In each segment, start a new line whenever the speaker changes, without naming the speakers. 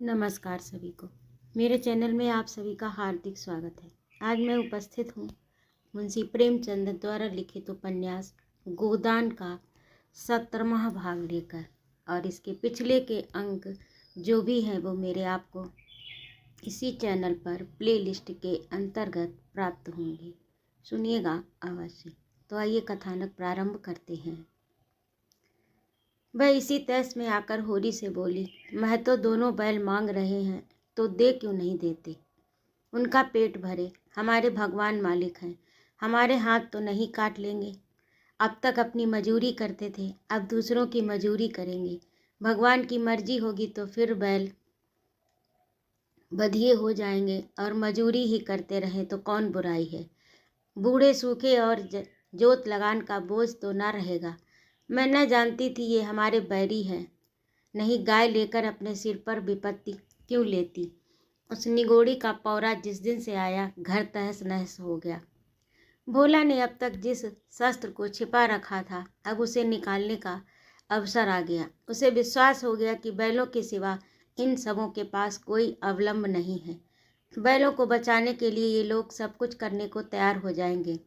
नमस्कार सभी को। मेरे चैनल में आप सभी का हार्दिक स्वागत है। आज मैं उपस्थित हूँ मुंशी प्रेमचंद द्वारा लिखित उपन्यास गोदान का 17वां भाग लेकर, और इसके पिछले के अंक जो भी हैं वो मेरे आपको इसी चैनल पर प्लेलिस्ट के अंतर्गत प्राप्त होंगे। सुनिएगा अवश्य। तो आइए कथानक प्रारंभ करते हैं। वह इसी तैस में आकर होरी से बोली, मैं तो दोनों बैल मांग रहे हैं तो दे क्यों नहीं देते। उनका पेट भरे, हमारे भगवान मालिक हैं, हमारे हाथ तो नहीं काट लेंगे। अब तक अपनी मजूरी करते थे, अब दूसरों की मजूरी करेंगे। भगवान की मर्जी होगी तो फिर बैल बधिये हो जाएंगे और मजूरी ही करते रहें तो कौन बुराई है। बूढ़े सूखे और जोत लगान का बोझ तो ना रहेगा। मैं न जानती थी ये हमारे बैरी हैं, नहीं गाय लेकर अपने सिर पर विपत्ति क्यों लेती। उस निगोड़ी का पौरा जिस दिन से आया घर तहस नहस हो गया। भोला ने अब तक जिस शस्त्र को छिपा रखा था अब उसे निकालने का अवसर आ गया। उसे विश्वास हो गया कि बैलों के सिवा इन सबों के पास कोई अवलंब नहीं है। बैलों को बचाने के लिए ये लोग सब कुछ करने को तैयार हो जाएंगे।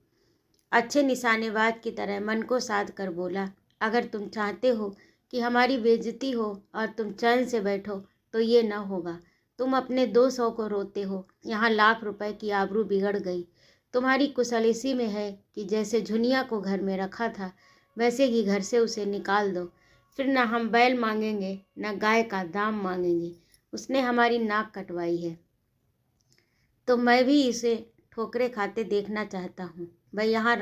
अच्छे निशानेबाज की तरह मन को साध कर बोला, अगर तुम चाहते हो कि हमारी बेइज्जती हो और तुम चैन से बैठो तो ये न होगा। तुम अपने 200 को रोते हो, यहाँ लाख रुपए की आबरू बिगड़ गई। तुम्हारी कुशल इसी में है कि जैसे झुनिया को घर में रखा था वैसे ही घर से उसे निकाल दो। फिर न हम बैल मांगेंगे न गाय का दाम मांगेंगे। उसने हमारी नाक कटवाई है तो मैं भी इसे ठोकरे खाते देखना चाहता हूँ। वह यहाँ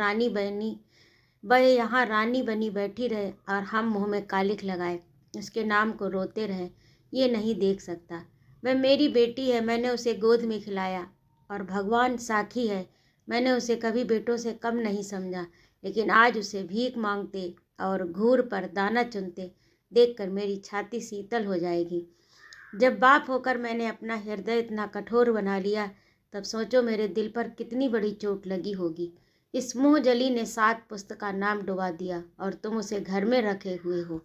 रानी बनी बैठी रहे और हम मुँह में कालिख लगाए उसके नाम को रोते रहे, ये नहीं देख सकता। वह मेरी बेटी है, मैंने उसे गोद में खिलाया और भगवान साखी है, मैंने उसे कभी बेटों से कम नहीं समझा। लेकिन आज उसे भीख मांगते और घूर पर दाना चुनते देखकर मेरी छाती शीतल हो जाएगी। जब बाप होकर मैंने अपना हृदय इतना कठोर बना लिया तब सोचो मेरे दिल पर कितनी बड़ी चोट लगी होगी। इस मुँहजली ने 7 पुस्तक का नाम डुबा दिया और तुम उसे घर में रखे हुए हो।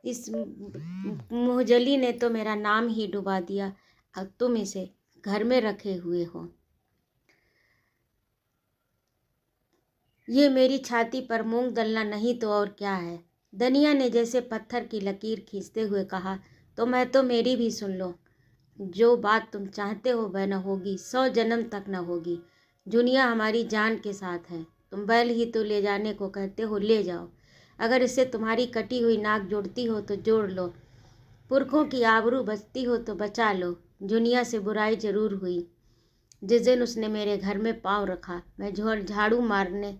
इस मुँहजली ने तो मेरा नाम ही डुबा दिया, अब तुम इसे घर में रखे हुए हो। ये मेरी छाती पर मूंग दलना नहीं तो और क्या है। दनिया ने जैसे पत्थर की लकीर खींचते हुए कहा, तो मैं तो मेरी भी सुन लो। जो बात तुम चाहते हो वह न होगी, 100 जन्म तक न होगी। दुनिया हमारी जान के साथ है। तुम बैल ही तो ले जाने को कहते हो, ले जाओ। अगर इससे तुम्हारी कटी हुई नाक जोड़ती हो तो जोड़ लो, पुरखों की आबरू बचती हो तो बचा लो। दुनिया से बुराई जरूर हुई। जिस दिन उसने मेरे घर में पाँव रखा मैं झाड़ू मारने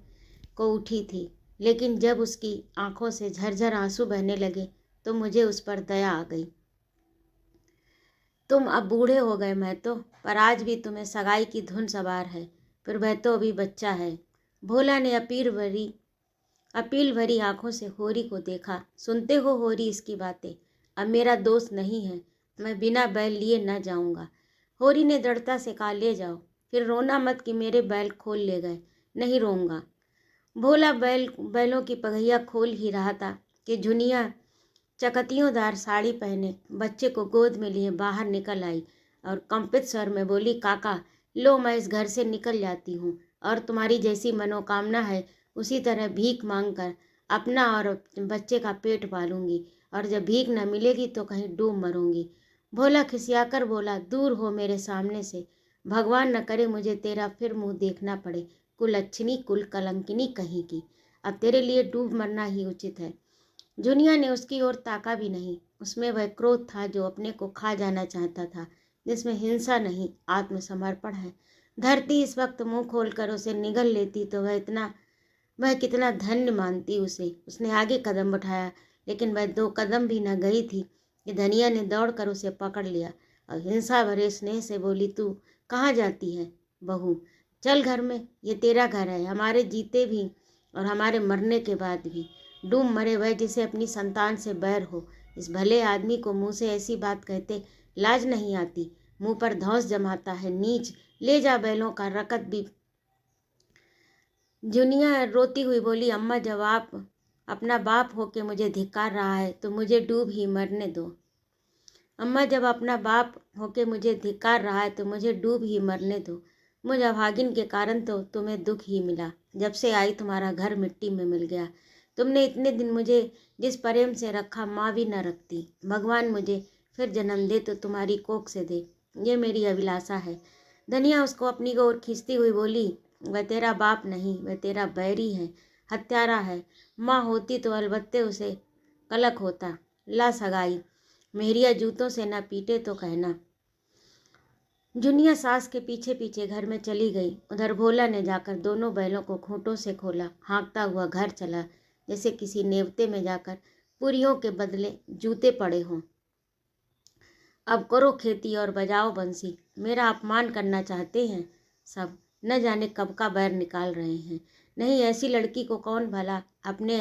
को उठी थी, लेकिन जब उसकी आंखों से झरझर आंसू बहने लगे तो मुझे उस पर दया आ गई। तुम अब बूढ़े हो गए मैं तो, पर आज भी तुम्हें सगाई की धुन सवार है, फिर वह तो अभी बच्चा है। भोला ने अपील भरी आंखों से होरी को देखा। सुनते हो होरी इसकी बातें, अब मेरा दोस्त नहीं है, मैं बिना बैल लिए न जाऊंगा। होरी ने दृढ़ता से कहा, ले जाओ, फिर रोना मत कि मेरे बैल खोल ले गए। नहीं रोऊंगा। भोला बैलों की पगहिया खोल ही रहा था कि झुनिया चकतियोंदार साड़ी पहने बच्चे को गोद में लिए बाहर निकल आई और कंपित स्वर में बोली, काका लो, मैं इस घर से निकल जाती हूँ और तुम्हारी जैसी मनोकामना है उसी तरह भीख मांगकर अपना और बच्चे का पेट पालूंगी, और जब भीख न मिलेगी तो कहीं डूब मरूंगी। भोला खिसियाकर बोला, दूर हो मेरे सामने से, भगवान न करे मुझे तेरा फिर मुंह देखना पड़े, कुलच्छनी कुल कलंकिनी कहीं की। अब तेरे लिए डूब मरना ही उचित है। जुनिया ने उसकी ओर ताका भी नहीं। उसमें वह क्रोध था जो अपने को खा जाना चाहता था, जिसमें हिंसा नहीं आत्मसमर्पण है। धरती इस वक्त मुंह खोलकर उसे निगल लेती तो वह कितना धन्य मानती उसे। उसने आगे कदम उठाया, लेकिन वह 2 कदम भी न गई थी कि धनिया ने दौड़कर उसे पकड़ लिया और हिंसा भरे स्नेह से बोली, तू कहाँ जाती है बहू, चल घर में, ये तेरा घर है, हमारे जीते भी और हमारे मरने के बाद भी। डूब मरे वह जिसे अपनी संतान से बैर हो। इस भले आदमी को मुंह से ऐसी बात कहते लाज नहीं आती, मुंह पर धौंस जमाता है, नीच। ले जा बैलों का रकत भी। जुनिया रोती हुई बोली, अम्मा जब आप अपना बाप होके मुझे धिक्कार रहा है तो मुझे डूब ही मरने दो। अम्मा, जब अपना बाप होके मुझे धिक्कार रहा है तो मुझे डूब ही मरने दो। मुझ अभागिन के कारण तो तुम्हें दुख ही मिला। जब से आई तुम्हारा घर मिट्टी में मिल गया। तुमने इतने दिन मुझे जिस प्रेम से रखा माँ भी न रखती। भगवान मुझे फिर जन्म दे तो तुम्हारी कोख से दे, ये मेरी अभिलाषा है। धनिया उसको अपनी ओर खींचती हुई बोली, वह तेरा बाप नहीं, वह तेरा बैरी है, हत्यारा है। माँ होती तो अलबत्ते उसे कलक होता। ला सगाई, मेहरिया जूतों से न पीटे तो कहना। जुनिया सास के पीछे पीछे घर में चली गई। उधर भोला ने जाकर दोनों बैलों को खूंटों से खोला। हाँकता हुआ घर चला, जैसे किसी नेवते में जाकर पुरियों के बदले जूते पड़े हों। अब करो खेती और बजाओ बंसी। मेरा अपमान करना चाहते हैं सब, न जाने कब का बैर निकाल रहे हैं। नहीं, ऐसी लड़की को कौन भला अपने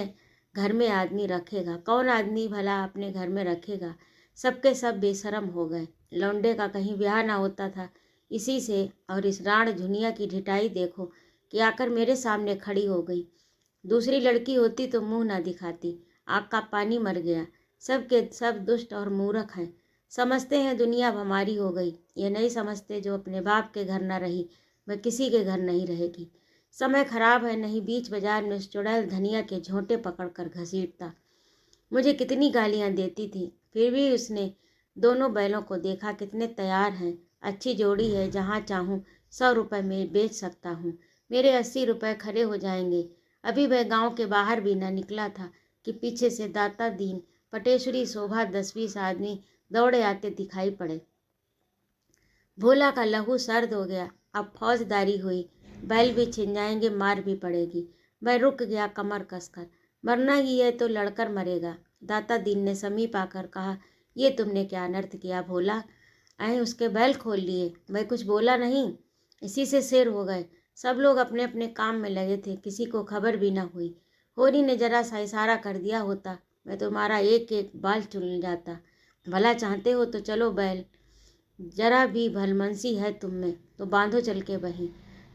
घर में आदमी रखेगा? कौन आदमी भला अपने घर में रखेगा? सबके सब बेशरम हो गए। लौंडे का कहीं ब्याह ना होता था इसी से। और इस राण झुनिया की ढिठाई देखो कि आकर मेरे सामने खड़ी हो गई। दूसरी लड़की होती तो मुंह ना दिखाती। आग का पानी मर गया। सब के सब दुष्ट और मूर्ख हैं। समझते हैं दुनिया अब हमारी हो गई। ये नहीं समझते जो अपने बाप के घर न रही वह किसी के घर नहीं रहेगी। समय खराब है, नहीं बीच बाजार में उस चुड़ैल धनिया के झोंटे पकड़कर घसीटता। मुझे कितनी गालियां देती थी, फिर भी उसने दोनों बैलों को देखा। कितने तैयार हैं, अच्छी जोड़ी है। जहाँ चाहूँ 100 रुपये में बेच सकता हूँ। मेरे 80 रुपये खरे हो जाएंगे। अभी वह गांव के बाहर भी न निकला था कि पीछे से दाता दीन, पटेश्वरी, शोभा, 10-20 आदमी दौड़े आते दिखाई पड़े। भोला का लहू सर्द हो गया। अब फौजदारी हुई, बैल भी छिन जाएंगे, मार भी पड़ेगी। वह रुक गया कमर कसकर। मरना ही है तो लड़कर मरेगा। दाता दीन ने समीप आकर कहा, ये तुमने क्या अनर्थ किया भोला? उसके बैल खोल लिए। वह कुछ बोला नहीं, इसी से शेर हो गए। सब लोग अपने अपने काम में लगे थे, किसी को खबर भी न हुई। होरी ने जरा सा इशारा कर दिया होता, मैं तुम्हारा एक एक बाल चुन जाता। भला चाहते हो तो चलो बैल, जरा भी भलमनसी है तुम में तो बांधो चल के वहीं।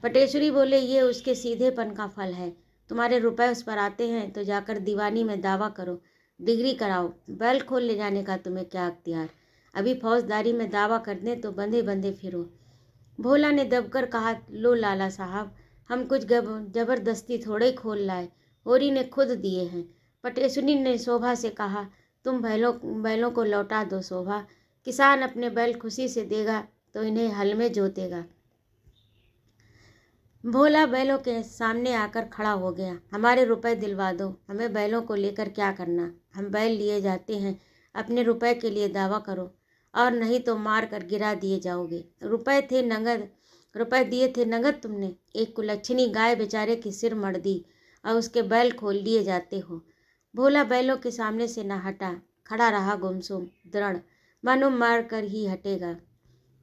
पटेश्वरी बोले, ये उसके सीधेपन का फल है। तुम्हारे रुपए उस पर आते हैं तो जाकर दीवानी में दावा करो, डिग्री कराओ। बैल खोल ले जाने का तुम्हें क्या अख्तियार? अभी फौजदारी में दावा कर दें तो बंधे बंधे फिरो। भोला ने दबकर कहा, लो लाला साहब, हम कुछ जबरदस्ती थोड़े ही खोल लाए, होरी ने खुद दिए हैं। पटेश्वरी ने शोभा से कहा, तुम बैलों को लौटा दो शोभा। किसान अपने बैल खुशी से देगा तो इन्हें हल में जोतेगा। भोला बैलों के सामने आकर खड़ा हो गया। हमारे रुपए दिलवा दो, हमें बैलों को लेकर क्या करना? हम बैल लिए जाते हैं, अपने रुपए के लिए दावा करो, और नहीं तो मार कर गिरा दिए जाओगे। रुपए दिए थे नगद तुमने। एक कुलच्छनी गाय बेचारे की सिर मड़ दी और उसके बैल खोल लिए जाते हो। भोला बैलों के सामने से न हटा, खड़ा रहा गुमसुम, दृढ़, मानो मार कर ही हटेगा।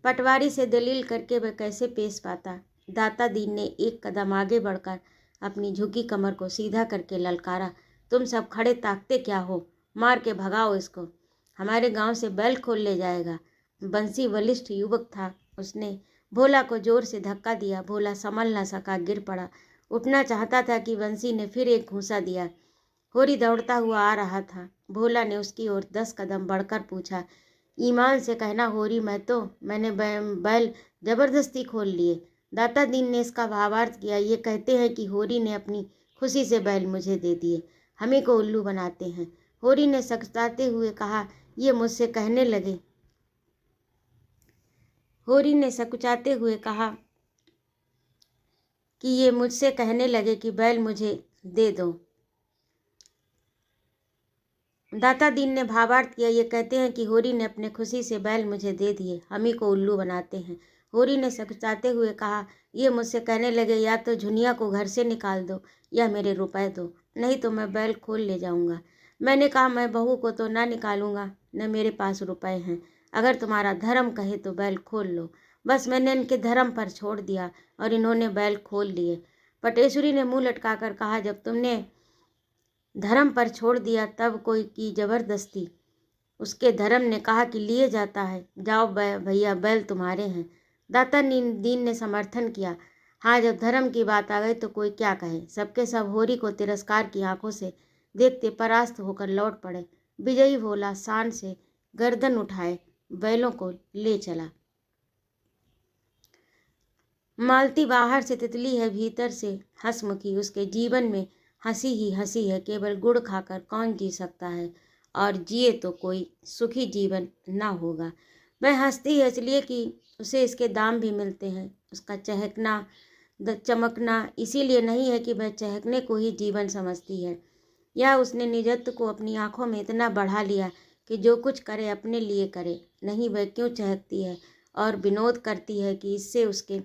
पटवारी से दलील करके वह कैसे पेश पाता। दाता दीन ने एक कदम आगे बढ़कर अपनी झुकी कमर को सीधा करके ललकारा, तुम सब खड़े ताकते क्या हो? मार के भगाओ इसको, हमारे गांव से बैल खोल ले जाएगा। बंसी बलिष्ठ युवक था, उसने भोला को जोर से धक्का दिया। भोला संभल न सका, गिर पड़ा। उठना चाहता था कि बंसी ने फिर एक घूंसा दिया। होरी दौड़ता हुआ आ रहा था। भोला ने उसकी ओर 10 कदम बढ़कर पूछा, ईमान से कहना होरी, मैंने बैल जबरदस्ती खोल लिए। दाता दीन ने इसका भावार्थ किया, ये कहते हैं कि होरी ने अपनी खुशी से बैल मुझे दे दिए, हमें को उल्लू बनाते हैं। होरी ने सकताते हुए कहा, ये मुझसे कहने लगे होरी ने सकुचाते हुए कहा कि ये मुझसे कहने लगे कि बैल मुझे दे दो। दाता दीन ने भावार्थ किया, ये कहते हैं कि होरी ने अपने खुशी से बैल मुझे दे दिए, हम ही को उल्लू बनाते हैं। होरी ने सकुचाते हुए कहा, ये मुझसे कहने लगे या तो झुनिया को घर से निकाल दो या मेरे रुपए दो, नहीं तो मैं बैल खोल ले जाऊंगा। मैंने कहा, मैं बहू को तो ना निकालूंगा, न मेरे पास रुपए हैं। अगर तुम्हारा धर्म कहे तो बैल खोल लो। बस मैंने इनके धर्म पर छोड़ दिया और इन्होंने बैल खोल लिए। पटेश्वरी ने मुँह लटकाकर कहा, जब तुमने धर्म पर छोड़ दिया तब कोई की जबरदस्ती? उसके धर्म ने कहा कि लिए जाता है, जाओ भैया, बैल तुम्हारे हैं। दाता दीन ने समर्थन किया, हाँ, जब धर्म की बात आ गई तो कोई क्या कहे। सबके सब होरी को तिरस्कार की आंखों से देखते परास्त होकर लौट पड़े। विजयी भोला शान से गर्दन उठाए बैलों को ले चला। मालती बाहर से तितली है, भीतर से हंसमुखी। उसके जीवन में हंसी ही हंसी है। केवल गुड़ खाकर कौन जी सकता है, और जिए तो कोई सुखी जीवन ना होगा। वह हंसती है इसलिए कि उसे इसके दाम भी मिलते हैं। उसका चहकना चमकना इसीलिए नहीं है कि वह चहकने को ही जीवन समझती है, या उसने निजत्व को अपनी आंखों में इतना बढ़ा लिया कि जो कुछ करे अपने लिए करे। नहीं, वह क्यों चहकती है और विनोद करती है कि इससे उसके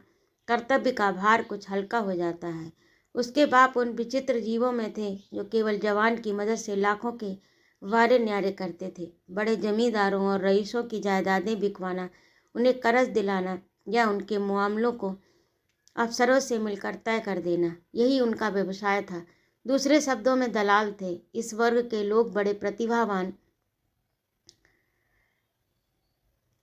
कर्तव्य का भार कुछ हल्का हो जाता है। उसके बाप उन विचित्र जीवों में थे जो केवल जवान की मदद से लाखों के वारे न्यारे करते थे। बड़े जमींदारों और रईसों की जायदादें बिकवाना, उन्हें कर्ज दिलाना या उनके मामलों को अफसरों से मिलकर तय कर देना, यही उनका व्यवसाय था। दूसरे शब्दों में दलाल थे। इस वर्ग के लोग बड़े प्रतिभावान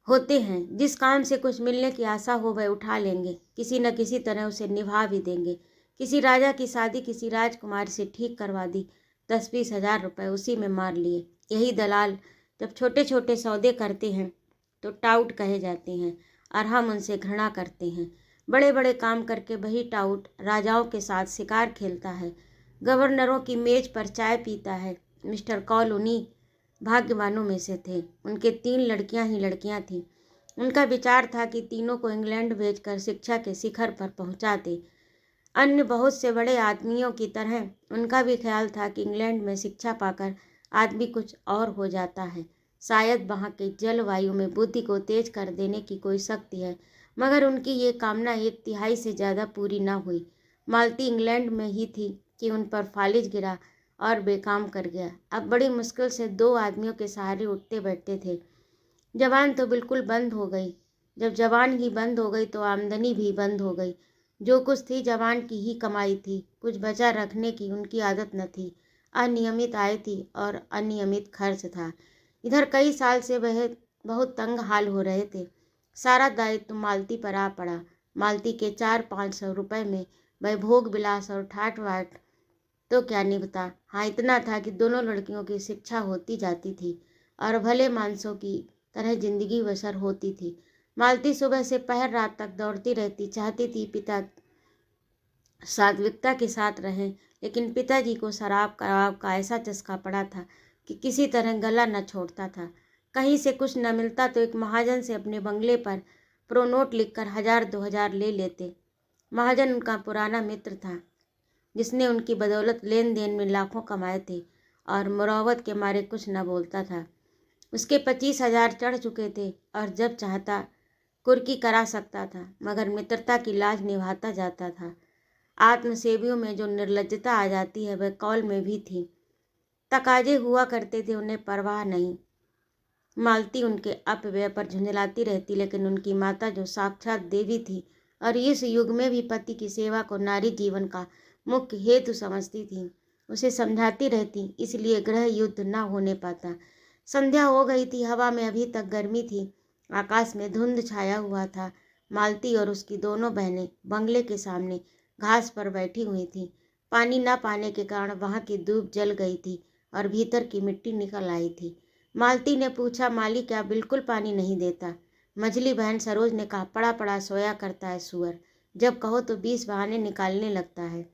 होते हैं। जिस काम से कुछ मिलने की आशा हो वह उठा लेंगे, किसी न किसी तरह उसे निभा भी देंगे। किसी राजा की शादी किसी राजकुमारी से ठीक करवा दी, 10-20 हजार रुपये उसी में मार लिए। यही दलाल जब छोटे छोटे सौदे करते हैं तो टाउट कहे जाते हैं, और हम उनसे घृणा करते हैं। बड़े बड़े काम करके वही टाउट राजाओं के साथ शिकार खेलता है, गवर्नरों की मेज पर चाय पीता है। मिस्टर कॉल उन्हीं भाग्यवानों में से थे। उनके 3 लड़कियां ही लड़कियां थीं। उनका विचार था कि तीनों को इंग्लैंड भेजकर शिक्षा के शिखर पर पहुंचा दे। अन्य बहुत से बड़े आदमियों की तरह उनका भी ख्याल था कि इंग्लैंड में शिक्षा पाकर आदमी कुछ और हो जाता है। शायद वहाँ के जलवायु में बुद्धि को तेज कर देने की कोई शक्ति है, मगर उनकी ये कामना 1/3 से ज़्यादा पूरी न हुई। मालती इंग्लैंड में ही थी कि उन पर फालिज गिरा और बेकाम कर गया। अब बड़ी मुश्किल से 2 आदमियों के सहारे उठते बैठते थे। जबान तो बिल्कुल बंद हो गई। जब जबान ही बंद हो गई तो आमदनी भी बंद हो गई। जो कुछ थी जबान की ही कमाई थी, कुछ बचा रखने की उनकी आदत न थी। अनियमित आय थी और अनियमित खर्च था। इधर कई साल से वह बहुत तंग हाल हो रहे थे। सारा दायित्व मालती पर आ पड़ा। मालती के 400-500 रुपये में वह भोग विलास और ठाट बाट तो क्या निभता। हाँ, इतना था कि दोनों लड़कियों की शिक्षा होती जाती थी और भले मानसों की तरह जिंदगी बसर होती थी। मालती सुबह से पहर रात तक दौड़ती रहती, चाहती थी पिता सात्विकता के साथ रहें, लेकिन पिताजी को शराब कबाब का ऐसा चस्का पड़ा था कि किसी तरह गला न छोड़ता था। कहीं से कुछ न मिलता तो एक महाजन से अपने बंगले पर प्रोनोट लिखकर 1000-2000 ले लेते। महाजन उनका पुराना मित्र था, जिसने उनकी बदौलत लेन देन में लाखों कमाए थे और मुरौवत के मारे कुछ न बोलता था। उसके 25,000 चढ़ चुके थे और जब चाहता कुर्की करा सकता था, मगर मित्रता की लाज निभाता जाता था। आत्मसेवियों में जो निर्लज्जता आ जाती है वह कौल में भी थी। तकाजे हुआ करते थे, उन्हें परवाह नहीं। मालती उनके अपव्यय पर झुंझलाती रहती, लेकिन उनकी माता जो साक्षात देवी थी और इस युग में भी पति की सेवा को नारी जीवन का मुख्य हेतु समझती थी, उसे समझाती रहती, इसलिए गृह युद्ध न होने पाता। संध्या हो गई थी, हवा में अभी तक गर्मी थी, आकाश में धुंध छाया हुआ था। मालती और उसकी दोनों बहनें बंगले के सामने घास पर बैठी हुई थीं। पानी न पाने के कारण वहाँ की दूब जल गई थी और भीतर की मिट्टी निकल आई थी। मालती ने पूछा, माली क्या बिल्कुल पानी नहीं देता? मझली बहन सरोज ने कहा, पड़ा पड़ा सोया करता है सुअर, जब कहो तो 20 बहाने निकालने लगता है।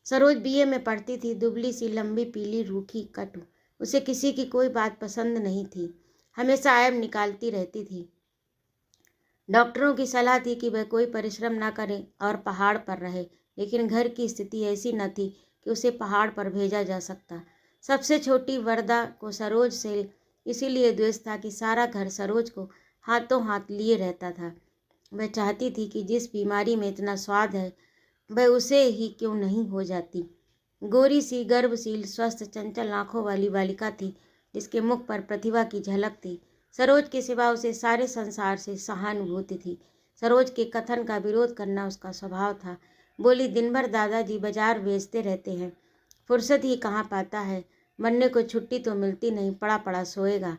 सरोज बीए में पढ़ती थी, दुबली सी, लंबी, पीली, रूखी, कटु। उसे किसी की कोई बात पसंद नहीं थी, हमेशा ऐब निकालती रहती थी। डॉक्टरों की सलाह थी कि वह कोई परिश्रम ना करे और पहाड़ पर रहे, लेकिन घर की स्थिति ऐसी न थी कि उसे पहाड़ पर भेजा जा सकता। सबसे छोटी वरदा को सरोज से इसीलिए द्वेष था कि सारा घर सरोज को हाथों हाथ लिए रहता था। वह चाहती थी कि जिस बीमारी में इतना स्वाद है वह उसे ही क्यों नहीं हो जाती। गोरी सी, गर्भशील, स्वस्थ, चंचल आंखों वाली बालिका थी, जिसके मुख पर प्रतिभा की झलक थी। सरोज के सिवा उसे सारे संसार से सहानुभूति थी। सरोज के कथन का विरोध करना उसका स्वभाव था। बोली, दिन भर दादाजी बाजार बेचते रहते हैं, फुर्सत ही कहाँ पाता है, मरने को छुट्टी तो मिलती नहीं, पड़ा पड़ा सोएगा।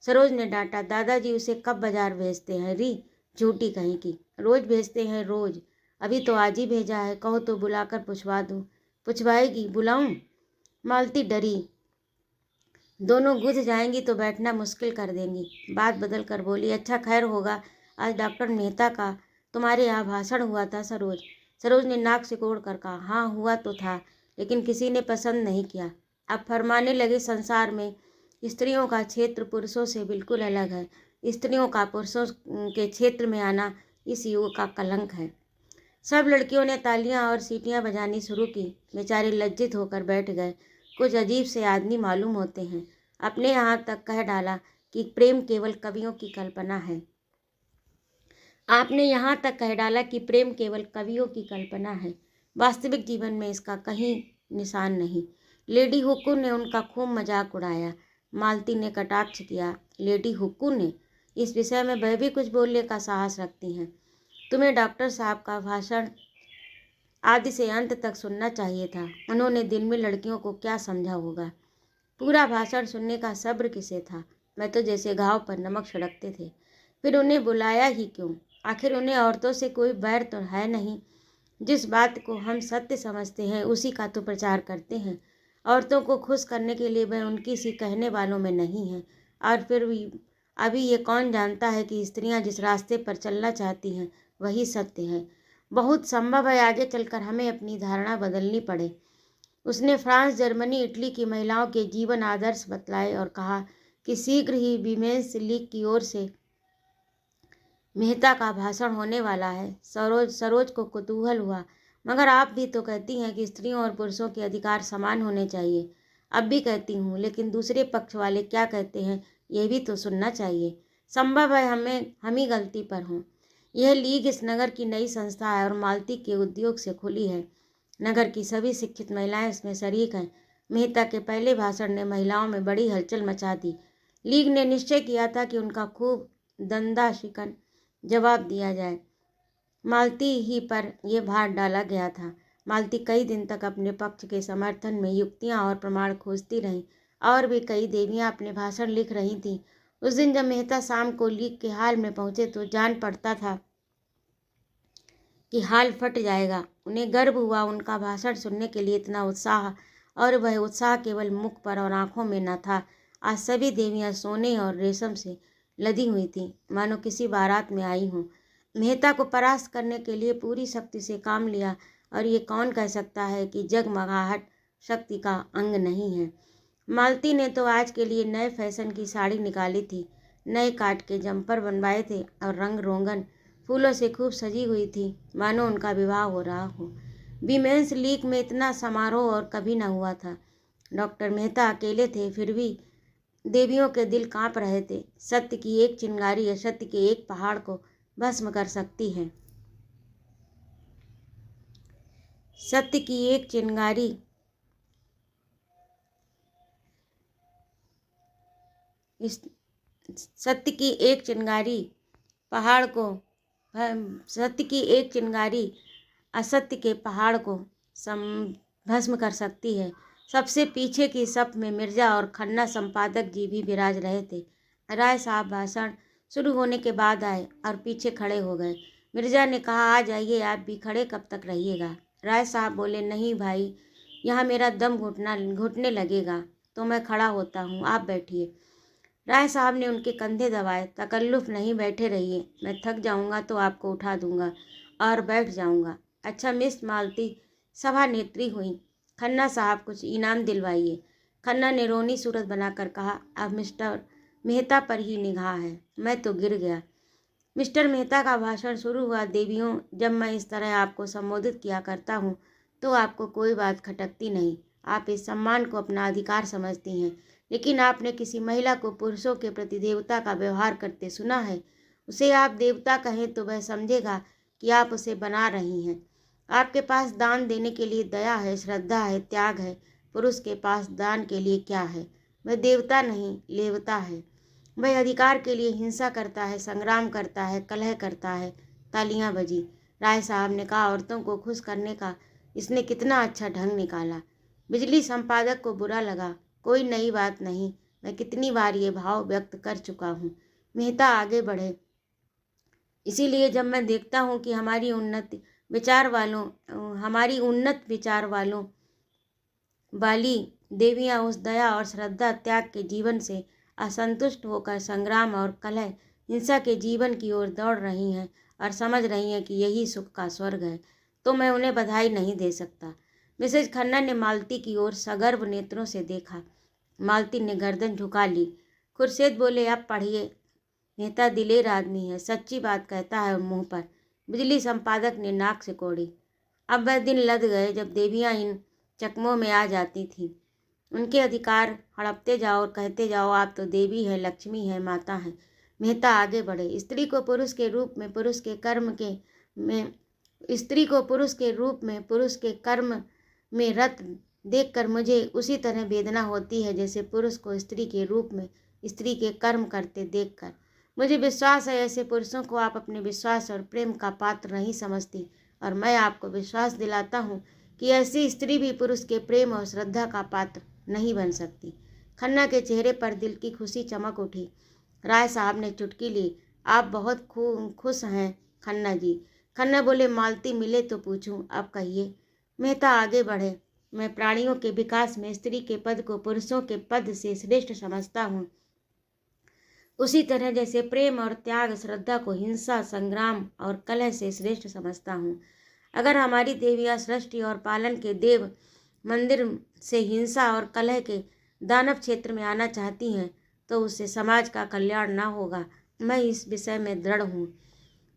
सरोज ने डांटा, दादाजी उसे कब बाजार भेजते हैं री, झूठी कहीं की। रोज भेजते हैं, रोज। अभी तो आज ही भेजा है, कहो तो बुलाकर पुछवा दूँ। पुछवाएगी? बुलाऊं? मालती डरी। दोनों गुज जाएंगी तो बैठना मुश्किल कर देंगी। बात बदल कर बोली, अच्छा खैर होगा, आज डॉक्टर मेहता का तुम्हारे यहाँ भाषण हुआ था सरोज। सरोज ने नाक सिकोड़ कर कहा, हाँ हुआ तो था, लेकिन किसी ने पसंद नहीं किया। अब फरमाने लगे, संसार में स्त्रियों का क्षेत्र पुरुषों से बिल्कुल अलग है। स्त्रियों का पुरुषों के क्षेत्र में आना इस युग का कलंक है। सब लड़कियों ने तालियां और सीटियां बजानी शुरू की। बेचारे लज्जित होकर बैठ गए। कुछ अजीब से आदमी मालूम होते हैं। अपने यहाँ तक कह डाला कि प्रेम केवल कवियों की कल्पना है। आपने यहाँ तक कह डाला कि प्रेम केवल कवियों की कल्पना है। वास्तविक जीवन में इसका कहीं निशान नहीं। लेडी हुक्कू ने उनका खूब मजाक उड़ाया। मालती ने कटाक्ष किया, लेडी हुक्कू ने? इस विषय में वह भी कुछ बोलने का साहस रखती हैं। तुम्हें डॉक्टर साहब का भाषण आदि से अंत तक सुनना चाहिए था। उन्होंने दिन में लड़कियों को क्या समझा होगा। पूरा भाषण सुनने का सब्र किसे था। मैं तो जैसे घाव पर नमक छिड़कते थे। फिर उन्हें बुलाया ही क्यों? आखिर उन्हें औरतों से कोई बैर तो है नहीं। जिस बात को हम सत्य समझते हैं उसी का तो प्रचार करते हैं। औरतों को खुश करने के लिए वह उनकी सी कहने वालों में नहीं है। और फिर भी अभी ये कौन जानता है कि स्त्रियां जिस रास्ते पर चलना चाहती हैं वही सत्य है। बहुत संभव है आगे चलकर हमें अपनी धारणा बदलनी पड़े। उसने फ्रांस, जर्मनी, इटली की महिलाओं के जीवन आदर्श बतलाए और कहा कि शीघ्र ही वीमेंस लीग की ओर से मेहता का भाषण होने वाला है। सरोज को कुतूहल हुआ, मगर आप भी तो कहती हैं कि स्त्रियों और पुरुषों के अधिकार समान होने चाहिए। अब भी कहती हूँ, लेकिन दूसरे पक्ष वाले क्या कहते हैं यह भी तो सुनना चाहिए। संभव है हम ही गलती पर हों। यह लीग इस नगर की नई संस्था है और मालती के उद्योग से खुली है। नगर की सभी शिक्षित महिलाएं इसमें शरीक हैं। मेहता के पहले भाषण ने महिलाओं में बड़ी हलचल मचा दी। लीग ने निश्चय किया था कि उनका खूब दंदा शिकन जवाब दिया जाए। मालती ही पर यह भार डाला गया था। मालती कई दिन तक अपने पक्ष के समर्थन में युक्तियां और प्रमाण खोजती रहीं। और भी कई देवियां अपने भाषण लिख रही थीं। उस दिन जब मेहता शाम को लीग के हाल में पहुंचे तो जान पड़ता था कि हाल फट जाएगा। उन्हें गर्व हुआ उनका भाषण सुनने के लिए इतना उत्साह, और वह उत्साह केवल मुख पर और आंखों में न था। आज सभी देवियां सोने और रेशम से लदी हुई थीं, मानो किसी बारात में आई हों। मेहता को परास्त करने के लिए पूरी शक्ति से काम लिया, और ये कौन कह सकता है कि जगमगाहट शक्ति का अंग नहीं है। मालती ने तो आज के लिए नए फैशन की साड़ी निकाली थी, नए काट के जंपर बनवाए थे और रंग रोगन फूलों से खूब सजी हुई थी, मानो उनका विवाह हो रहा हो। वीमेंस लीग में इतना समारोह और कभी न हुआ था। डॉक्टर मेहता अकेले थे, फिर भी देवियों के दिल कांप रहे थे। सत्य की एक चिंगारी असत्य के एक पहाड़ को भस्म कर सकती है। सत्य की एक चिंगारी सत्य की एक चिंगारी पहाड़ को सत्य की एक चिंगारी असत्य के पहाड़ को भस्म कर सकती है। सबसे पीछे की सफ में मिर्जा और खन्ना संपादक जी भी विराज रहे थे। राय साहब भाषण शुरू होने के बाद आए और पीछे खड़े हो गए। मिर्जा ने कहा, आ जाइए, आप भी खड़े कब तक रहिएगा। राय साहब बोले, नहीं भाई, यहाँ मेरा दम घुटने लगेगा तो मैं खड़ा होता हूँ, आप बैठिए। राय साहब ने उनके कंधे दबाए। तकल्लुफ नहीं, बैठे रहिए, मैं थक जाऊंगा तो आपको उठा दूंगा और बैठ जाऊंगा। अच्छा मिस मालती सभा नेत्री हुई, खन्ना साहब कुछ इनाम दिलवाइए। खन्ना ने रोनी सूरत बनाकर कहा, अब मिस्टर मेहता पर ही निगाह है। मैं तो गिर गया। मिस्टर मेहता का भाषण शुरू हुआ। देवियों, जब मैं इस तरह आपको संबोधित किया करता हूँ तो आपको कोई बात खटकती नहीं। आप इस सम्मान को अपना अधिकार समझती हैं, लेकिन आपने किसी महिला को पुरुषों के प्रति देवता का व्यवहार करते सुना है? उसे आप देवता कहें तो वह समझेगा कि आप उसे बना रही हैं। आपके पास दान देने के लिए दया है, श्रद्धा है, त्याग है। पुरुष के पास दान के लिए क्या है? वह देवता नहीं, लेवता है। वह अधिकार के लिए हिंसा करता है, संग्राम करता है, कलह करता है। तालियां बजी। राय साहब ने कहा, औरतों को खुश करने का इसने कितना अच्छा ढंग निकाला। बिजली संपादक को बुरा लगा। कोई नई बात नहीं, मैं कितनी बार ये भाव व्यक्त कर चुका हूँ। मेहता आगे बढ़े, इसीलिए जब मैं देखता हूँ कि हमारी उन्नत विचार वालों वाली देवियां उस दया और श्रद्धा त्याग के जीवन से असंतुष्ट होकर संग्राम और कलह हिंसा के जीवन की ओर दौड़ रही हैं और समझ रही हैं कि यही सुख का स्वर्ग है, तो मैं उन्हें बधाई नहीं दे सकता। मिसेज खन्ना ने मालती की ओर सगर्व नेत्रों से देखा। मालती ने गर्दन झुका ली। खुर्शीद बोले, अब पढ़िए। मेहता दिलेर आदमी है, सच्ची बात कहता है मुंह पर। बिजली संपादक ने नाक से कोड़ी। अब वह दिन लद गए जब देवियां इन चकमों में आ जाती थीं। उनके अधिकार हड़पते जाओ और कहते जाओ, आप तो देवी है, लक्ष्मी है, माता है। मेहता आगे बढ़े। स्त्री को पुरुष के रूप में पुरुष के कर्म में रत देखकर मुझे उसी तरह वेदना होती है जैसे पुरुष को स्त्री के रूप में स्त्री के कर्म करते देखकर। मुझे विश्वास है ऐसे पुरुषों को आप अपने विश्वास और प्रेम का पात्र नहीं समझती, और मैं आपको विश्वास दिलाता हूँ कि ऐसी स्त्री भी पुरुष के प्रेम और श्रद्धा का पात्र नहीं बन सकती। खन्ना के चेहरे पर दिल की खुशी चमक उठी। राय साहब ने चुटकी ली। आप बहुत खुश हैं खन्ना जी। खन्ना बोले, मालती मिले तो पूछूं, अब कहिए। मेहता आगे बढ़े। मैं प्राणियों के विकास में स्त्री के पद को पुरुषों के पद से श्रेष्ठ समझता हूँ, उसी तरह जैसे प्रेम और त्याग श्रद्धा को हिंसा, संग्राम और कलह से श्रेष्ठ समझता हूँ। अगर हमारी देवियाँ सृष्टि और पालन के देव मंदिर से हिंसा और कलह के दानव क्षेत्र में आना चाहती हैं तो उससे समाज का कल्याण न होगा। मैं इस विषय में दृढ़ हूँ।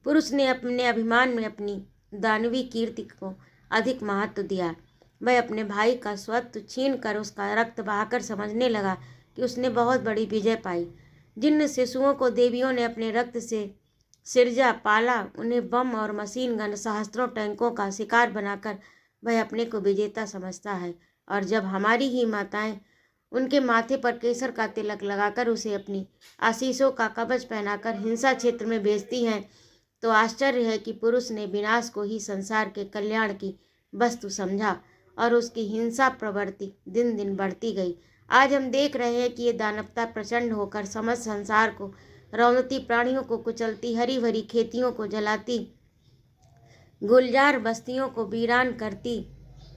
पुरुष ने अपने अभिमान में अपनी दानवी कीर्ति को अधिक महत्व दिया। वह अपने भाई का स्वत्व छीन कर उसका रक्त बहाकर समझने लगा कि उसने बहुत बड़ी विजय पाई। जिन शिशुओं को देवियों ने अपने रक्त से सिरजा पाला, उन्हें बम और मशीन गन, सहस्त्रों टैंकों का शिकार बनाकर वह अपने को विजेता समझता है। और जब हमारी ही माताएं उनके माथे पर केसर का तिलक लगाकर उसे अपनी आशीषों का कवच पहनाकर हिंसा क्षेत्र में भेजती हैं, तो आश्चर्य है कि पुरुष ने विनाश को ही संसार के कल्याण की वस्तु समझा और उसकी हिंसा प्रवृत्ति दिन दिन बढ़ती गई। आज हम देख रहे हैं कि ये दानवता प्रचंड होकर समस्त संसार को रौंदती, प्राणियों को कुचलती, हरी भरी खेतियों को जलाती, गुलजार बस्तियों को वीरान करती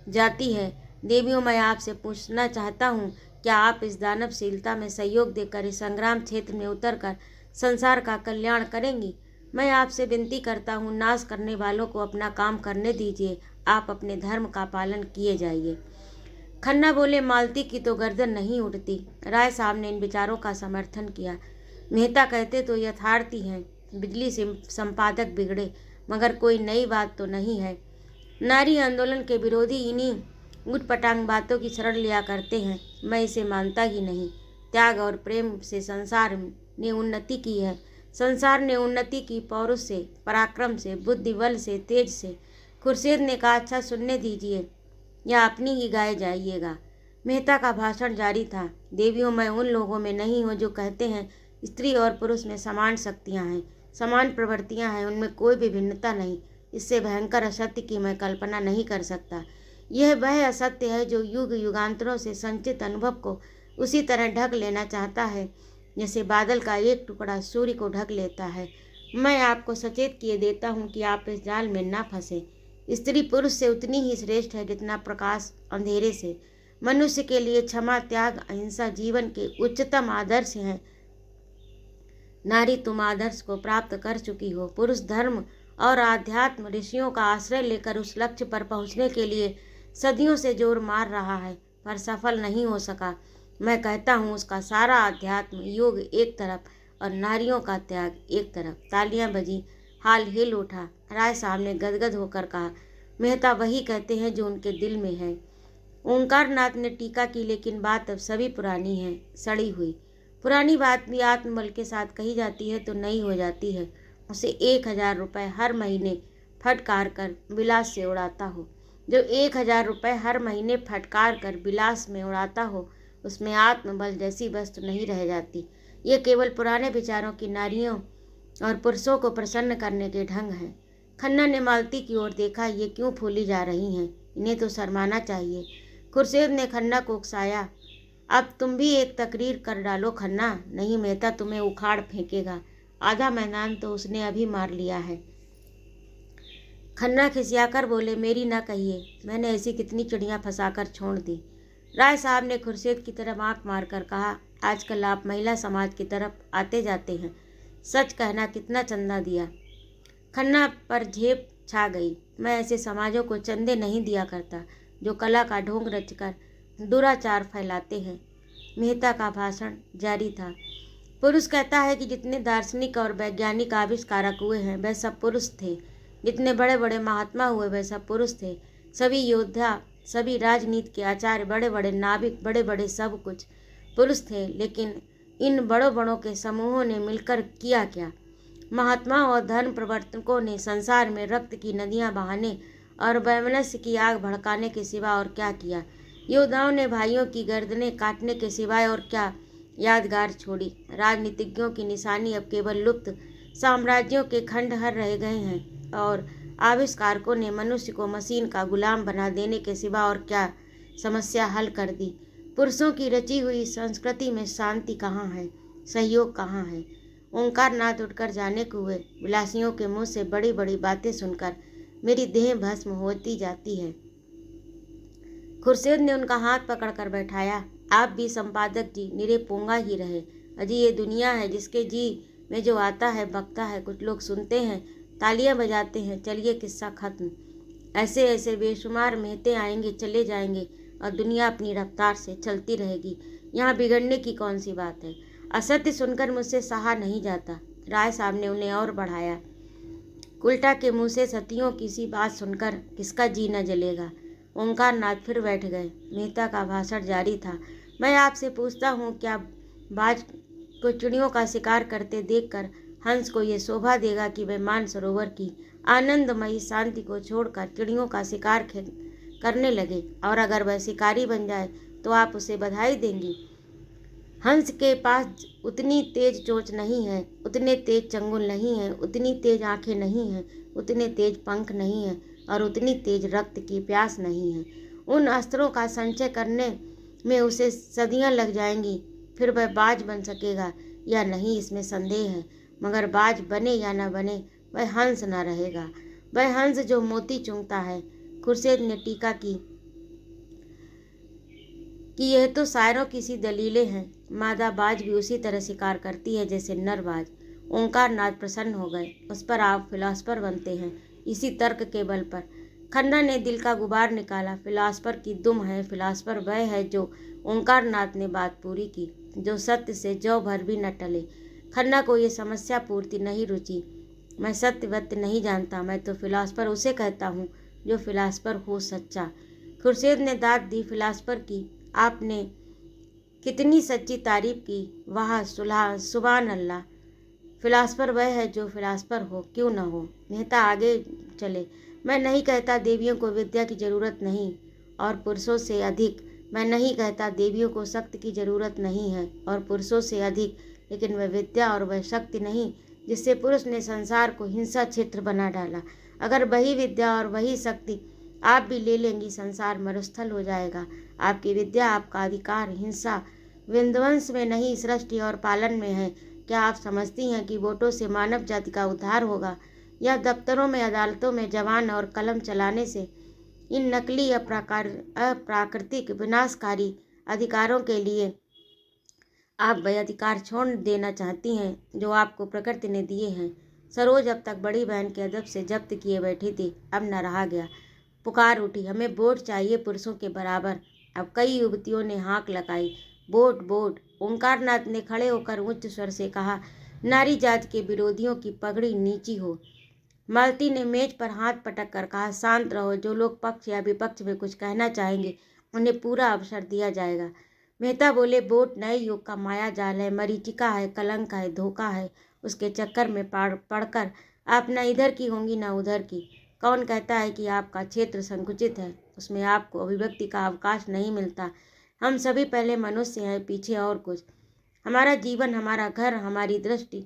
जाती है। देवियों, मैं आपसे पूछना चाहता हूँ, क्या आप इस दानवशीलता में सहयोग देकर इस संग्राम क्षेत्र में उतरकर संसार का कल्याण करेंगी? मैं आपसे विनती करता हूँ, नाश करने वालों को अपना काम करने दीजिए। आप अपने धर्म का पालन किए जाइए। खन्ना बोले, मालती की तो गर्दन नहीं उठती। राय साहब ने इन विचारों का समर्थन किया। मेहता कहते तो यथार्थी हैं। बिजली से संपादक बिगड़े, मगर कोई नई बात तो नहीं है। नारी आंदोलन के विरोधी इन्हीं उटपटांग बातों की शरण लिया करते हैं। मैं इसे मानता ही नहीं। त्याग और प्रेम से संसार ने उन्नति की है। संसार ने उन्नति की पौरुष से, पराक्रम से, बुद्धिबल से, तेज से। खुर्शीद ने कहा, अच्छा सुनने दीजिए या अपनी ही गाए जाइएगा। मेहता का भाषण जारी था। देवियों, मैं उन लोगों में नहीं हूँ जो कहते हैं स्त्री और पुरुष में समान शक्तियाँ हैं, समान प्रवृत्तियाँ हैं, उनमें कोई भी भिन्नता नहीं। इससे भयंकर असत्य की मैं कल्पना नहीं कर सकता। यह वह असत्य है जो युग युगांतरों से संचित अनुभव को उसी तरह ढक लेना चाहता है जैसे बादल का एक टुकड़ा सूर्य को ढक लेता है। मैं आपको सचेत किए देता हूँ कि आप इस जाल में न फंसे। स्त्री पुरुष से उतनी ही श्रेष्ठ है जितना प्रकाश अंधेरे से। मनुष्य के लिए क्षमा, त्याग, अहिंसा जीवन के उच्चतम आदर्श हैं। नारी, तुम आदर्श को प्राप्त कर चुकी हो। पुरुष धर्म और आध्यात्म ऋषियों का आश्रय लेकर उस लक्ष्य पर पहुंचने के लिए सदियों से जोर मार रहा है, पर सफल नहीं हो सका। मैं कहता हूँ, उसका सारा आध्यात्म योग एक तरफ और नारियों का त्याग एक तरफ। तालियां बजी, हाल हिल उठा। राय साहब ने गदगद होकर कहा, मेहता वही कहते हैं जो उनके दिल में है। ओंकारनाथ ने टीका की, लेकिन बात अब सभी पुरानी है, सड़ी हुई। पुरानी बात भी आत्मबल के साथ कही जाती है तो नई हो जाती है। उसे 1000 रुपये हर महीने फटकार कर विलास से उड़ाता हो। जो 1000 रुपये हर महीने फटकार कर विलास में उड़ाता हो, उसमें आत्मबल जैसी वस्तु नहीं रह जाती। ये केवल पुराने विचारों की नारियों और पुरुषों को प्रसन्न करने के ढंग हैं। खन्ना ने मालती की ओर देखा। ये क्यों फूली जा रही हैं? इन्हें तो शर्माना चाहिए। खुर्शीद ने खन्ना को उकसाया, अब तुम भी एक तकरीर कर डालो खन्ना। नहीं, मेहता तुम्हें उखाड़ फेंकेगा। आधा मैदान तो उसने अभी मार लिया है। खन्ना खिसियाकर बोले, मेरी ना कहिए, मैंने ऐसी कितनी चिड़ियाँ फंसाकर छोड़ दी। राय साहब ने खुर्शीद की तरफ आंख मारकर कहा, आजकल आप महिला समाज की तरफ आते जाते हैं। सच कहना, कितना चंदा दिया? खन्ना पर झेप छा गई। मैं ऐसे समाजों को चंदे नहीं दिया करता जो कला का ढोंग रचकर दुराचार फैलाते हैं। मेहता का भाषण जारी था। पुरुष कहता है कि जितने दार्शनिक और वैज्ञानिक आविष्कारक हुए हैं वह सब पुरुष थे। जितने बड़े बड़े महात्मा हुए वह सब पुरुष थे। सभी योद्धा, सभी राजनीति के आचार्य, बड़े बड़े नाविक, बड़े बड़े सब कुछ पुरुष थे। लेकिन इन बड़ों बड़ों के समूहों ने मिलकर किया क्या? महात्माओं और धर्म प्रवर्तकों ने संसार में रक्त की नदियां बहाने और वैमनस्य की आग भड़काने के सिवा और क्या किया? योद्धाओं ने भाइयों की गर्दनें काटने के सिवाय और क्या यादगार छोड़ी? राजनीतिज्ञों की निशानी अब केवल लुप्त साम्राज्यों के खंडहर रह गए हैं और आविष्कारकों ने मनुष्य को मशीन का गुलाम बना देने के सिवा और क्या समस्या हल कर दी? पुरुषों की रची हुई संस्कृति में शांति कहाँ है? सहयोग कहाँ है? ओंकार नाथ उठकर जाने को हुए। विलासियों के मुंह से बड़ी बड़ी बातें सुनकर मेरी देह भस्म होती जाती है। खुर्शीद ने उनका हाथ पकड़कर बैठाया। आप भी संपादक जी निरे पोंगा ही रहे। अजी ये दुनिया है जिसके जी में जो आता है बकता है। कुछ लोग सुनते हैं, तालियां बजाते हैं, चलिए किस्सा खत्म। ऐसे ऐसे बेशुमार मेहते आएंगे, चले जाएंगे और दुनिया अपनी रफ्तार से चलती रहेगी। यहाँ बिगड़ने की कौन सी बात है? असत्य सुनकर मुझसे सहा नहीं जाता। राय साहब ने उन्हें और बढ़ाया। उल्टा के मुँह से सतियों की सी बात सुनकर किसका जी न जलेगा? ओंकार नाथ फिर बैठ गए। मेहता का भाषण जारी था। मैं आपसे पूछता हूँ, क्या बाज को चिड़ियों का शिकार करते देखकर हंस को ये शोभा देगा कि वह मानसरोवर की आनंदमयी शांति को छोड़कर चिड़ियों का शिकार करने लगे? और अगर वह शिकारी बन जाए तो आप उसे बधाई देंगी? हंस के पास उतनी तेज चोंच नहीं है, उतने तेज चंगुल नहीं है, उतनी तेज आंखें नहीं हैं, उतने तेज पंख नहीं हैं और उतनी तेज रक्त की प्यास नहीं है। उन अस्त्रों का संचय करने में उसे सदियां लग जाएंगी। फिर वह बाज बन सकेगा या नहीं इसमें संदेह है, मगर बाज बने या न बने वह हंस न रहेगा। वह हंस जो मोती चुंगता है। खुर्शीद ने टीका की कि यह तो शायरों की सी दलीलें हैं। मादा बाज भी उसी तरह शिकार करती है जैसे नर बाज। ओंकार नाथ प्रसन्न हो गए। उस पर आप फिलासफर बनते हैं, इसी तर्क के बल पर। खन्ना ने दिल का गुबार निकाला। फिलासफर की दुम है। फिलासफर वह है जो, ओंकार नाथ ने बात पूरी की, जो सत्य से जौ भर भी न टले। खन्ना को ये समस्या पूर्ति नहीं रुची। मैं सत्य वत्य नहीं जानता। मैं तो फिलासफर उसे कहता हूँ जो फिलासफर हो सच्चा। खुर्शीद ने दाद दी। फिलासफर की आपने कितनी सच्ची तारीफ की। वाह सुभान अल्लाह। फिलासफर वह है जो फिलासफर हो, क्यों न हो। मेहता आगे चले। मैं नहीं कहता देवियों को विद्या की जरूरत नहीं और पुरुषों से अधिक। मैं नहीं कहता देवियों को शक्ति की जरूरत नहीं है और पुरुषों से अधिक। लेकिन वह विद्या और वह शक्ति नहीं जिससे पुरुष ने संसार को हिंसा क्षेत्र बना डाला। अगर वही विद्या और वही शक्ति आप भी ले लेंगी, संसार मरुस्थल हो जाएगा। आपकी विद्या, आपका अधिकार हिंसा विध्वंस में नहीं, सृष्टि और पालन में है। क्या आप समझती हैं कि वोटों से मानव जाति का उद्धार होगा या दफ्तरों में, अदालतों में जवान और कलम चलाने से? इन नकली अप्राकृतिक विनाशकारी अधिकारों के लिए आप वह अधिकार छोड़ देना चाहती हैं जो आपको प्रकृति ने दिए हैं। सरोज अब तक बड़ी बहन के अदब से जब्त किए बैठी थी। अब न रहा गया। पुकार उठी, हमें वोट चाहिए पुरुषों के बराबर। अब कई युवतियों ने हाँक लगाई, वोट वोट। ओंकार नाथ ने खड़े होकर उच्च स्वर से कहा, नारी जाति के विरोधियों की पगड़ी नीची हो। मालती ने मेज पर हाथ पटक कर कहा, शांत रहो। जो लोग पक्ष या विपक्ष में कुछ कहना चाहेंगे उन्हें पूरा अवसर दिया जाएगा। मेहता बोले, वोट नए युग का माया जाल है, मरीचिका है, कलंक है, धोखा है। उसके चक्कर में पड़कर आप न इधर की होंगी न उधर की। कौन कहता है कि आपका क्षेत्र संकुचित है, उसमें आपको अभिव्यक्ति का अवकाश नहीं मिलता। हम सभी पहले मनुष्य हैं, पीछे और कुछ। हमारा जीवन, हमारा घर, हमारी दृष्टि,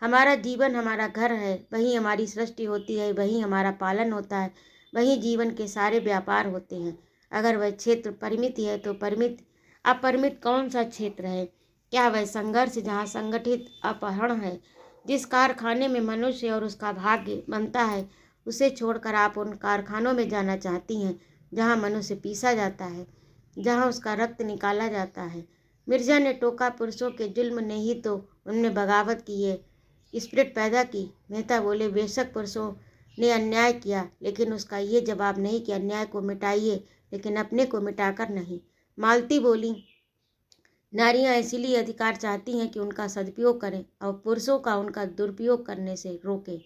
हमारा जीवन हमारा घर है। वहीं हमारी सृष्टि होती है, वहीं हमारा पालन होता है, वहीं जीवन के सारे व्यापार होते हैं। अगर वह क्षेत्र परिमित है तो परिमित अपरिमित कौन सा क्षेत्र है? क्या वह संघर्ष जहाँ संगठित अपहरण है? जिस कारखाने में मनुष्य और उसका भाग्य बनता है, उसे छोड़कर आप उन कारखानों में जाना चाहती हैं जहाँ मनुष्य पीसा जाता है, जहाँ उसका रक्त निकाला जाता है। मिर्जा ने टोका, पुरुषों के जुल्म ने ही तो उनमें बगावत की है, स्पिरिट पैदा की। मेहता बोले, बेशक पुरुषों ने अन्याय किया, लेकिन उसका ये जवाब नहीं कि अन्याय को मिटाइए, लेकिन अपने को मिटाकर नहीं। मालती बोली, नारियां इसीलिए अधिकार चाहती हैं कि उनका सदुपयोग करें और पुरुषों का उनका दुरुपयोग करने से रोकें।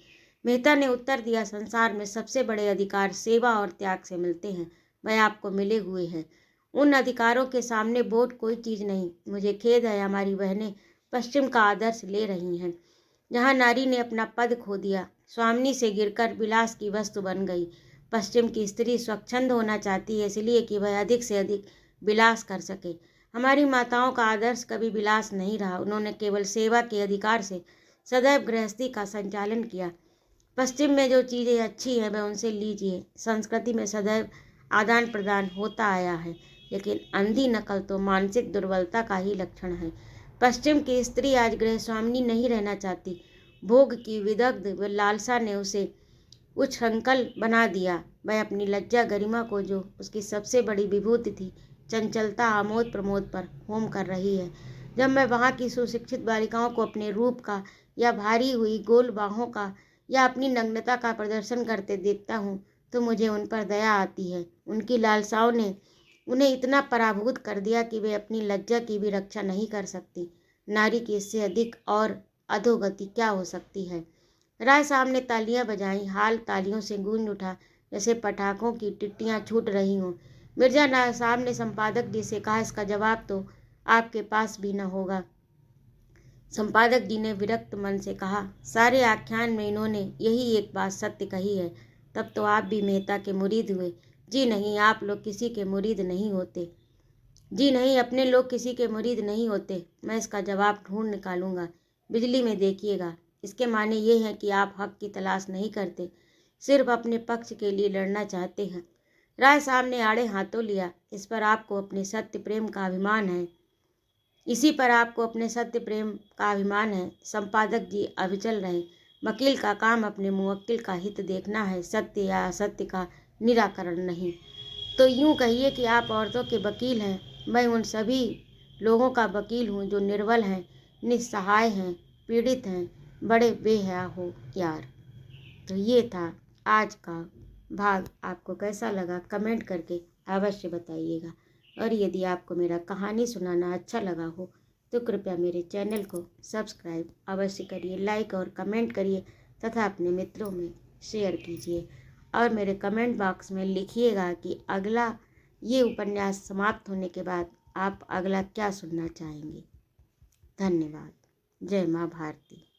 मेहता ने उत्तर दिया, संसार में सबसे बड़े अधिकार सेवा और त्याग से मिलते हैं। वह आपको मिले हुए हैं। उन अधिकारों के सामने वोट कोई चीज़ नहीं। मुझे खेद है, हमारी बहनें पश्चिम का आदर्श ले रही हैं, जहाँ नारी ने अपना पद खो दिया, स्वामिनी से गिरकर विलास की वस्तु बन गई। पश्चिम की स्त्री स्वच्छंद होना चाहती है, इसलिए कि वह अधिक से अधिक विलास कर सके। हमारी माताओं का आदर्श कभी विलास नहीं रहा। उन्होंने केवल सेवा के अधिकार से सदैव गृहस्थी का संचालन किया। पश्चिम में जो चीज़ें अच्छी हैं वह उनसे लीजिए। संस्कृति में सदैव आदान प्रदान होता आया है, लेकिन अंधी नकल तो मानसिक दुर्बलता का ही लक्षण है। पश्चिम की स्त्री आज गृहस्वामिनी नहीं रहना चाहती। भोग की विदग्ध व लालसा ने उसे उच्छृंखल बना दिया। वह अपनी लज्जा गरिमा को, जो उसकी सबसे बड़ी विभूति थी, चंचलता आमोद प्रमोद पर होम कर रही है। जब मैं वहाँ की सुशिक्षित बालिकाओं को अपने रूप का या भारी हुई गोल बाहों का या अपनी नग्नता का प्रदर्शन करते देखता हूँ तो मुझे उन पर दया आती है। उनकी लालसाओं ने उन्हें इतना पराभूत कर दिया कि वे अपनी लज्जा की भी रक्षा नहीं कर सकती। नारी की इससे अधिक और अधोगति क्या हो सकती है। राय साहब ने तालियां बजाईं। हाल तालियों से गूंज उठा, जैसे पटाखों की टिट्टियां छूट रही हों। मिर्जा साहब ने संपादक जी से कहा, इसका जवाब तो आपके पास भी न होगा। संपादक जी ने विरक्त मन से कहा, सारे आख्यान में इन्होंने यही एक बात सत्य कही है। तब तो आप भी मेहता के मुरीद हुए। जी नहीं, आप लोग किसी के मुरीद नहीं होते। जी नहीं, अपने लोग किसी के मुरीद नहीं होते। मैं इसका जवाब ढूंढ निकालूंगा। बिजली में देखिएगा। इसके माने ये हैं कि आप हक की तलाश नहीं करते, सिर्फ अपने पक्ष के लिए लड़ना चाहते हैं। राय साहब ने आड़े हाथों लिया। इस पर आपको अपने सत्य प्रेम का अभिमान है। इसी पर आपको अपने सत्य प्रेम का अभिमान है। संपादक जी अविचल रहे। वकील का काम अपने मुवक्किल का हित देखना है, सत्य या असत्य का निराकरण नहीं। तो यूँ कहिए कि आप औरतों के वकील हैं। मैं उन सभी लोगों का वकील हूँ जो निर्बल हैं, निस्सहाय हैं, पीड़ित हैं, बड़े बेहया हो यार। तो ये था आज का भाग। आपको कैसा लगा कमेंट करके अवश्य बताइएगा। और यदि आपको मेरा कहानी सुनाना अच्छा लगा हो तो कृपया मेरे चैनल को सब्सक्राइब अवश्य करिए, लाइक और कमेंट करिए तथा अपने मित्रों में शेयर कीजिए। और मेरे कमेंट बॉक्स में लिखिएगा कि अगला ये उपन्यास समाप्त होने के बाद आप अगला क्या सुनना चाहेंगे। धन्यवाद। जय माँ भारती।